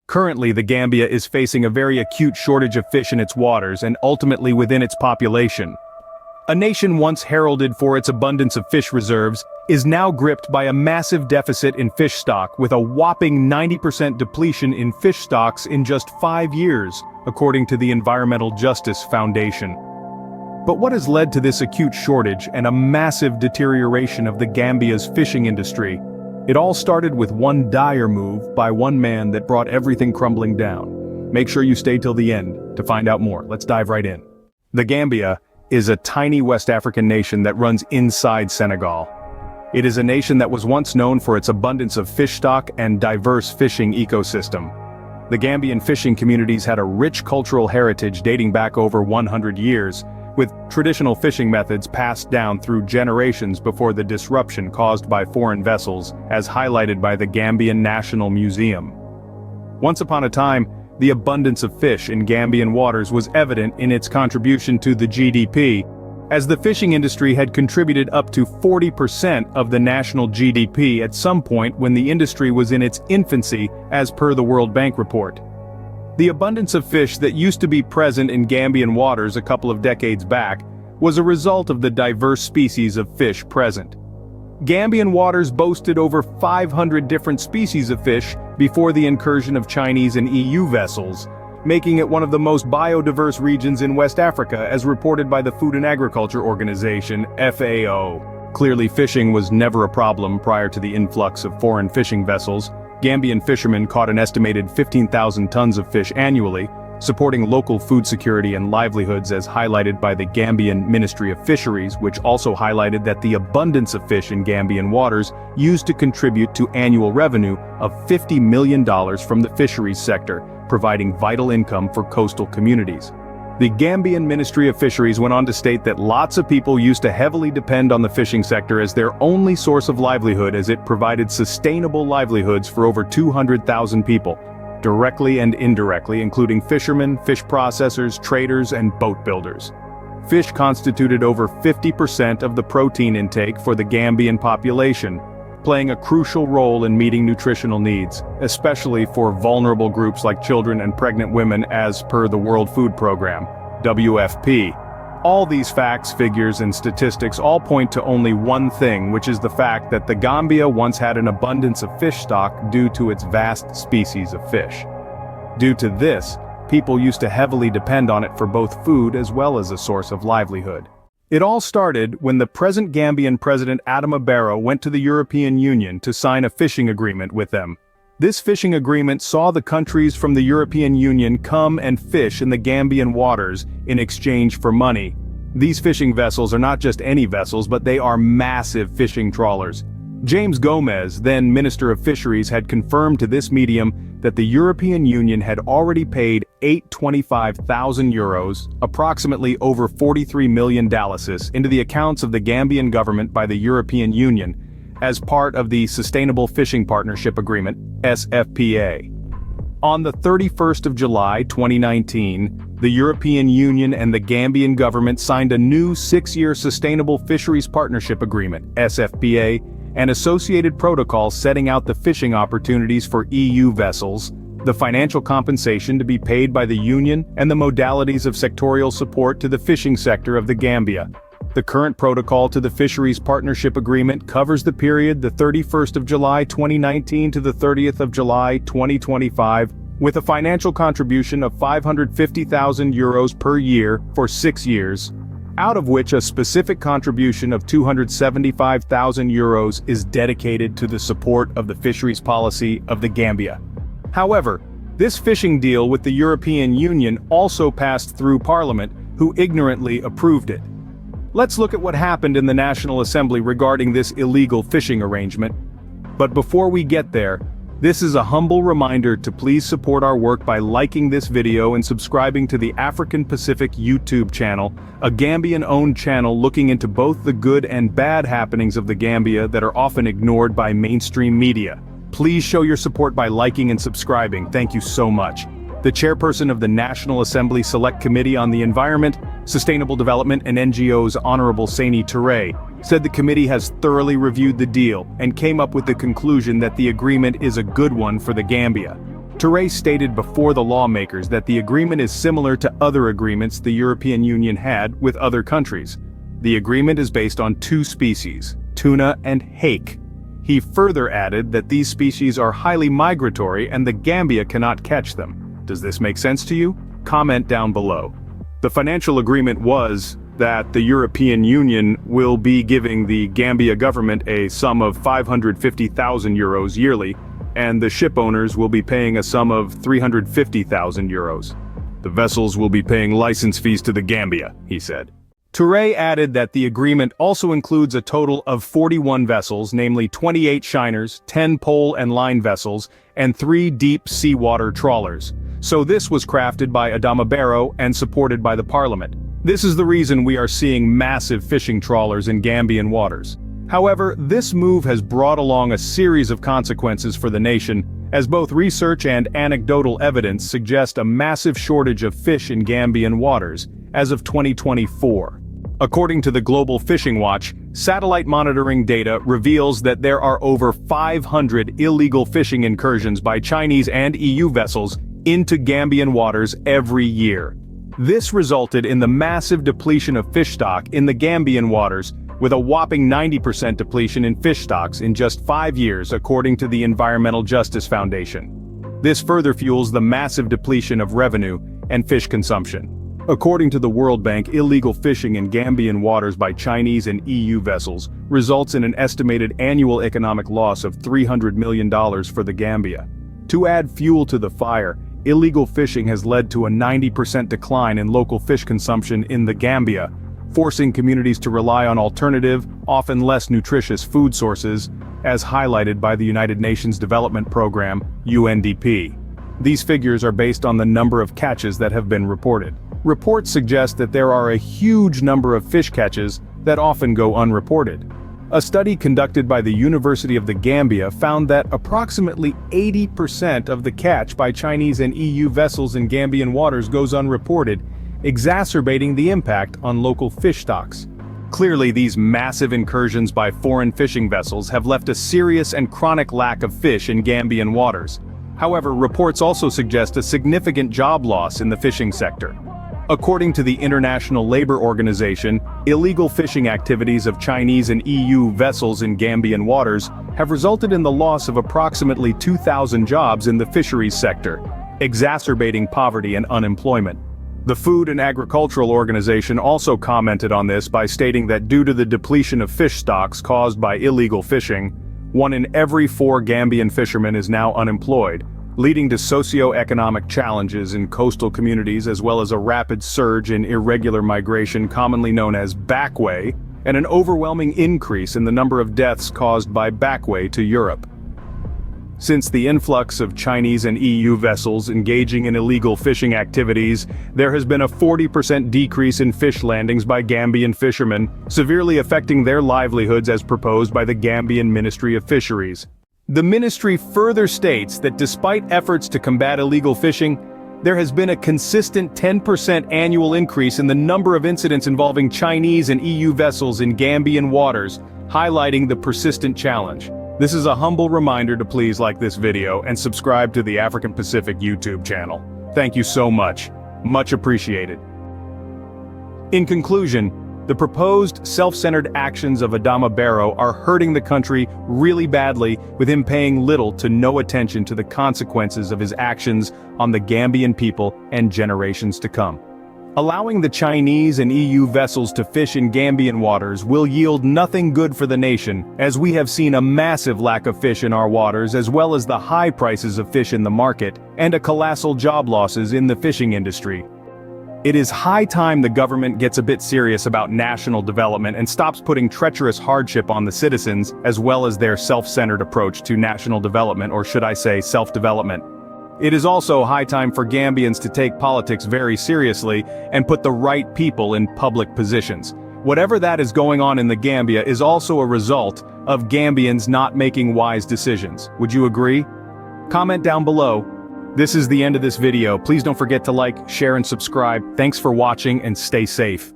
Currently, the Gambia is facing a very acute shortage of fish in its waters and ultimately within its population. A nation once heralded for its abundance of fish reserves is now gripped by a massive deficit in fish stock with a whopping 90% depletion in fish stocks in just 5 years, according to the Environmental Justice Foundation. But what has led to this acute shortage and a massive deterioration of the Gambia's fishing industry? It all started with one dire move by one man that brought everything crumbling down. Make sure you stay till the end to find out more. Let's dive right in. The Gambia is a tiny West African nation that runs inside Senegal. It is a nation that was once known for its abundance of fish stock and diverse fishing ecosystem. The Gambian fishing communities had a rich cultural heritage dating back over 100 years, with traditional fishing methods passed down through generations before the disruption caused by foreign vessels, as highlighted by the Gambian National Museum. Once upon a time, the abundance of fish in Gambian waters was evident in its contribution to the GDP, as the fishing industry had contributed up to 40% of the national GDP at some point when the industry was in its infancy, as per the World Bank report. The abundance of fish that used to be present in Gambian waters a couple of decades back was a result of the diverse species of fish present. Gambian waters boasted over 500 different species of fish before the incursion of Chinese and EU vessels, making it one of the most biodiverse regions in West Africa as reported by the Food and Agriculture Organization, FAO. Clearly, fishing was never a problem prior to the influx of foreign fishing vessels. Gambian fishermen caught an estimated 15,000 tons of fish annually, supporting local food security and livelihoods as highlighted by the Gambian Ministry of Fisheries, which also highlighted that the abundance of fish in Gambian waters used to contribute to annual revenue of $50 million from the fisheries sector, providing vital income for coastal communities. The Gambian Ministry of Fisheries went on to state that lots of people used to heavily depend on the fishing sector as their only source of livelihood, as it provided sustainable livelihoods for over 200,000 people, directly and indirectly, including fishermen, fish processors, traders, and boat builders. Fish constituted over 50% of the protein intake for the Gambian population, playing a crucial role in meeting nutritional needs, especially for vulnerable groups like children and pregnant women as per the World Food Program, WFP. All these facts, figures, and statistics all point to only one thing, which is the fact that the Gambia once had an abundance of fish stock due to its vast species of fish. Due to this, people used to heavily depend on it for both food as well as a source of livelihood. It all started when the present Gambian President Adama Barrow went to the European Union to sign a fishing agreement with them. This fishing agreement saw the countries from the European Union come and fish in the Gambian waters in exchange for money. These fishing vessels are not just any vessels, but they are massive fishing trawlers. James Gomez, then Minister of Fisheries, had confirmed to this medium that the European Union had already paid €825,000, approximately over $43 million, into the accounts of the Gambian government by the European Union, as part of the Sustainable Fishing Partnership Agreement, SFPA. On the 31st of July 2019, the European Union and the Gambian government signed a new 6-year Sustainable Fisheries Partnership Agreement, SFPA, and associated protocols setting out the fishing opportunities for EU vessels, the financial compensation to be paid by the Union, and the modalities of sectorial support to the fishing sector of the Gambia. The current protocol to the Fisheries Partnership Agreement covers the period the 31st of July 2019 to the 30th of July 2025, with a financial contribution of €550,000 per year for 6 years, out of which a specific contribution of €275,000 is dedicated to the support of the fisheries policy of the Gambia. However, this fishing deal with the European Union also passed through Parliament, who ignorantly approved it. Let's look at what happened in the National Assembly regarding this illegal fishing arrangement. But before we get there, this is a humble reminder to please support our work by liking this video and subscribing to the African Pacific YouTube channel, a Gambian-owned channel looking into both the good and bad happenings of the Gambia that are often ignored by mainstream media. Please show your support by liking and subscribing. Thank you so much. The chairperson of the National Assembly Select Committee on the Environment, Sustainable Development and NGOs, Honorable Saini Touré, said the committee has thoroughly reviewed the deal and came up with the conclusion that the agreement is a good one for the Gambia. Touré stated before the lawmakers that the agreement is similar to other agreements the European Union had with other countries. The agreement is based on two species, tuna and hake. He further added that these species are highly migratory and the Gambia cannot catch them. Does this make sense to you? Comment down below. The financial agreement was that the European Union will be giving the Gambia government a sum of 550,000 euros yearly, and the ship owners will be paying a sum of 350,000 euros. The vessels will be paying license fees to the Gambia, he said. Touré added that the agreement also includes a total of 41 vessels, namely 28 shiners, 10 pole and line vessels, and 3 deep seawater trawlers. So this was crafted by Adama Barrow and supported by the Parliament. This is the reason we are seeing massive fishing trawlers in Gambian waters. However, this move has brought along a series of consequences for the nation, as both research and anecdotal evidence suggest a massive shortage of fish in Gambian waters as of 2024. According to the Global Fishing Watch, satellite monitoring data reveals that there are over 500 illegal fishing incursions by Chinese and EU vessels into Gambian waters every year. This resulted in the massive depletion of fish stock in the Gambian waters, with a whopping 90% depletion in fish stocks in just 5 years, according to the Environmental Justice Foundation. This further fuels the massive depletion of revenue and fish consumption. According to the World Bank, illegal fishing in Gambian waters by Chinese and EU vessels results in an estimated annual economic loss of $300 million for the Gambia. To add fuel to the fire, illegal fishing has led to a 90% decline in local fish consumption in the Gambia, forcing communities to rely on alternative, often less nutritious food sources, as highlighted by the United Nations Development Program, UNDP. These figures are based on the number of catches that have been reported. Reports suggest that there are a huge number of fish catches that often go unreported. A study conducted by the University of the Gambia found that approximately 80% of the catch by Chinese and EU vessels in Gambian waters goes unreported, exacerbating the impact on local fish stocks. Clearly, these massive incursions by foreign fishing vessels have left a serious and chronic lack of fish in Gambian waters. However, reports also suggest a significant job loss in the fishing sector. According to the International Labour Organization, illegal fishing activities of Chinese and EU vessels in Gambian waters have resulted in the loss of approximately 2,000 jobs in the fisheries sector, exacerbating poverty and unemployment. The Food and Agricultural Organization also commented on this by stating that due to the depletion of fish stocks caused by illegal fishing, 1 in every 4 Gambian fishermen is now unemployed, leading to socio-economic challenges in coastal communities as well as a rapid surge in irregular migration commonly known as backway, and an overwhelming increase in the number of deaths caused by backway to Europe. Since the influx of Chinese and EU vessels engaging in illegal fishing activities, there has been a 40% decrease in fish landings by Gambian fishermen, severely affecting their livelihoods as proposed by the Gambian Ministry of Fisheries. The ministry further states that despite efforts to combat illegal fishing, there has been a consistent 10% annual increase in the number of incidents involving Chinese and EU vessels in Gambian waters, highlighting the persistent challenge. This is a humble reminder to please like this video and subscribe to the African Pacific YouTube channel. Thank you so much. Much appreciated. In conclusion, the proposed self-centered actions of Adama Barrow are hurting the country really badly, with him paying little to no attention to the consequences of his actions on the Gambian people and generations to come. Allowing the Chinese and EU vessels to fish in Gambian waters will yield nothing good for the nation, as we have seen a massive lack of fish in our waters as well as the high prices of fish in the market, and a colossal job losses in the fishing industry. It is high time the government gets a bit serious about national development and stops putting treacherous hardship on the citizens, as well as their self-centered approach to national development, or should I say self-development. It is also high time for Gambians to take politics very seriously and put the right people in public positions. Whatever that is going on in the Gambia is also a result of Gambians not making wise decisions. Would you agree? Comment down below. This is the end of this video. Please don't forget to like, share, and subscribe. Thanks for watching and stay safe.